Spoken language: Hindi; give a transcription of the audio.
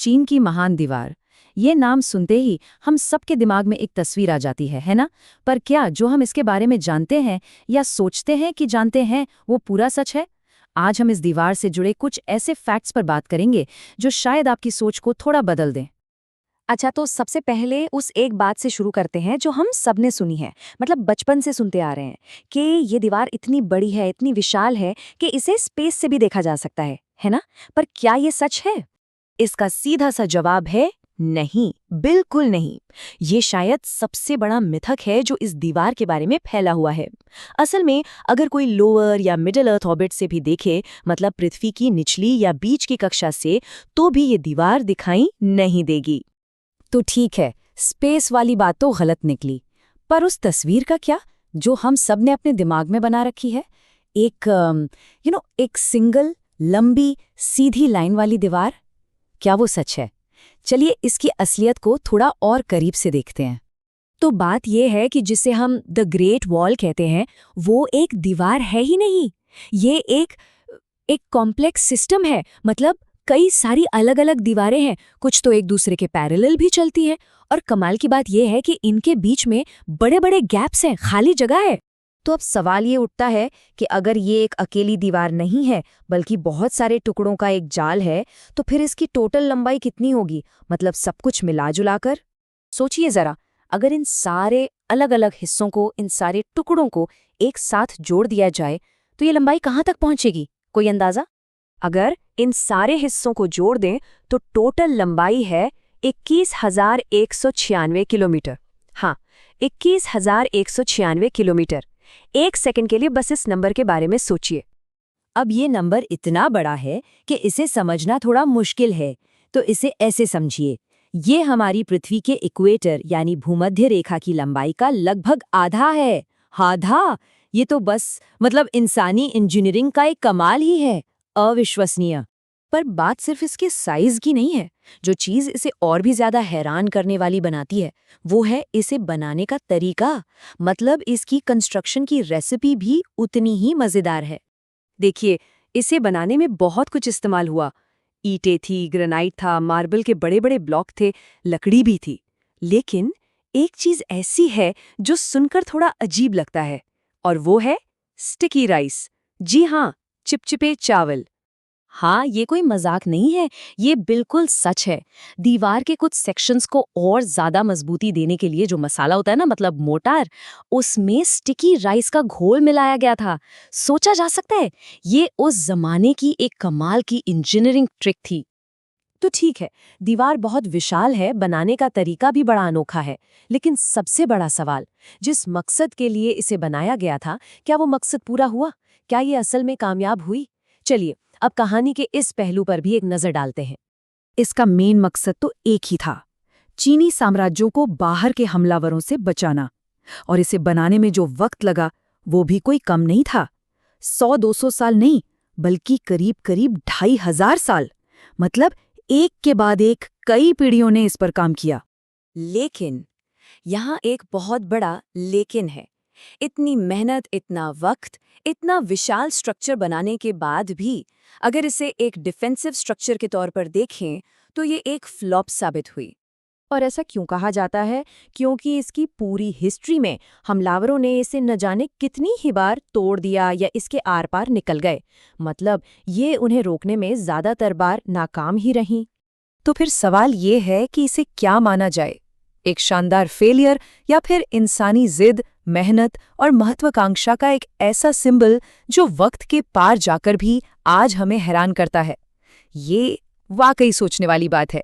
चीन की महान दीवार, ये नाम सुनते ही हम सबके दिमाग में एक तस्वीर आ जाती है ना? पर क्या जो हम इसके बारे में जानते हैं या सोचते हैं कि जानते हैं वो पूरा सच है? आज हम इस दीवार से जुड़े कुछ ऐसे फैक्ट्स पर बात करेंगे जो शायद आपकी सोच को थोड़ा बदल दें। अच्छा, तो सबसे पहले उस एक बात से शुरू करते हैं जो हम सबने सुनी है, मतलब बचपन से सुनते आ रहे हैं कि ये दीवार इतनी बड़ी है, इतनी विशाल है कि इसे स्पेस से भी देखा जा सकता है ना? पर क्या ये सच है? इसका सीधा सा जवाब है नहीं, बिल्कुल नहीं। ये शायद सबसे बड़ा मिथक है जो इस दीवार के बारे में फैला हुआ है। असल में अगर कोई लोअर या मिडिल अर्थ ऑर्बिट से भी देखे, मतलब पृथ्वी की निचली या बीच की कक्षा से, तो भी ये दीवार दिखाई नहीं देगी। तो ठीक है, स्पेस वाली बात तो गलत निकली, पर उस तस्वीर का क्या जो हम सब ने अपने दिमाग में बना रखी है? एक सिंगल लंबी सीधी लाइन वाली दीवार, क्या वो सच है? चलिए इसकी असलियत को थोड़ा और करीब से देखते हैं। तो बात यह है कि जिसे हम द ग्रेट वॉल कहते हैं, वो एक दीवार है ही नहीं। ये एक कॉम्प्लेक्स सिस्टम है, मतलब कई सारी अलग अलग दीवारें हैं, कुछ तो एक दूसरे के पैरेलल भी चलती हैं। और कमाल की बात यह है कि इनके बीच में बड़े बड़े गैप्स हैं, खाली जगह है। तो अब सवाल ये उठता है कि अगर ये एक अकेली दीवार नहीं है बल्कि बहुत सारे टुकड़ों का एक जाल है, तो फिर इसकी टोटल लंबाई कितनी होगी, मतलब सब कुछ मिला जुला कर? सोचिए जरा, अगर इन सारे अलग अलग हिस्सों को, इन सारे टुकड़ों को एक साथ जोड़ दिया जाए तो ये लंबाई कहाँ तक पहुंचेगी? कोई अंदाजा? अगर इन सारे हिस्सों को जोड़ दें तो टोटल लंबाई है 21,196 किलोमीटर। हाँ, 21,196 किलोमीटर। एक सेकंड के लिए बस इस नंबर के बारे में सोचिए। अब ये नंबर इतना बड़ा है कि इसे समझना थोड़ा मुश्किल है, तो इसे ऐसे समझिए, ये हमारी पृथ्वी के इक्वेटर यानी भूमध्य रेखा की लंबाई का लगभग आधा है। आधा? ये तो बस मतलब इंसानी इंजीनियरिंग का एक कमाल ही है, अविश्वसनीय। पर बात सिर्फ इसके साइज की नहीं है। जो चीज इसे और भी ज्यादा हैरान करने वाली बनाती है वो है इसे बनाने का तरीका, मतलब इसकी कंस्ट्रक्शन की रेसिपी भी उतनी ही मजेदार है। देखिए, इसे बनाने में बहुत कुछ इस्तेमाल हुआ। ईंटें थी, ग्रेनाइट था, मार्बल के बड़े बड़े ब्लॉक थे, लकड़ी भी थी। लेकिन एक चीज ऐसी है जो सुनकर थोड़ा अजीब लगता है, और वो है स्टिकी राइस। जी हाँ, चिपचिपे चावल। हाँ, ये कोई मजाक नहीं है, ये बिल्कुल सच है। दीवार के कुछ सेक्शंस को और ज्यादा मजबूती देने के लिए जो मसाला होता है ना, मतलब मोर्टार, उसमें स्टिकी राइस का घोल मिलाया गया था। सोचा जा सकता है, ये उस जमाने की एक कमाल की इंजीनियरिंग ट्रिक थी। तो ठीक है, दीवार बहुत विशाल है, बनाने का तरीका भी बड़ा अनोखा है, लेकिन सबसे बड़ा सवाल, जिस मकसद के लिए इसे बनाया गया था, क्या वो मकसद पूरा हुआ? क्या ये असल में कामयाब हुई? चलिए अब कहानी के इस पहलू पर भी एक नजर डालते हैं। इसका मेन मकसद तो एक ही था, चीनी साम्राज्यों को बाहर के हमलावरों से बचाना। और इसे बनाने में जो वक्त लगा वो भी कोई कम नहीं था। 100-200 साल नहीं, बल्कि करीब करीब 2500 साल। मतलब एक के बाद एक कई पीढ़ियों ने इस पर काम किया। लेकिन यहाँ एक बहुत बड़ा लेकिन है। इतनी मेहनत, इतना वक्त, इतना विशाल स्ट्रक्चर बनाने के बाद भी अगर इसे एक डिफेंसिव स्ट्रक्चर के तौर पर देखें तो ये एक फ्लॉप साबित हुई। और ऐसा क्यों कहा जाता है? क्योंकि इसकी पूरी हिस्ट्री में हमलावरों ने इसे न जाने कितनी ही बार तोड़ दिया या इसके आर पार निकल गए। मतलब ये उन्हें रोकने में ज्यादातर बार नाकाम ही रहीं। तो फिर सवाल ये है कि इसे क्या माना जाए, एक शानदार फेलियर या फिर इंसानी जिद, मेहनत और महत्वाकांक्षा का एक ऐसा सिंबल जो वक्त के पार जाकर भी आज हमें हैरान करता है? ये वाकई सोचने वाली बात है।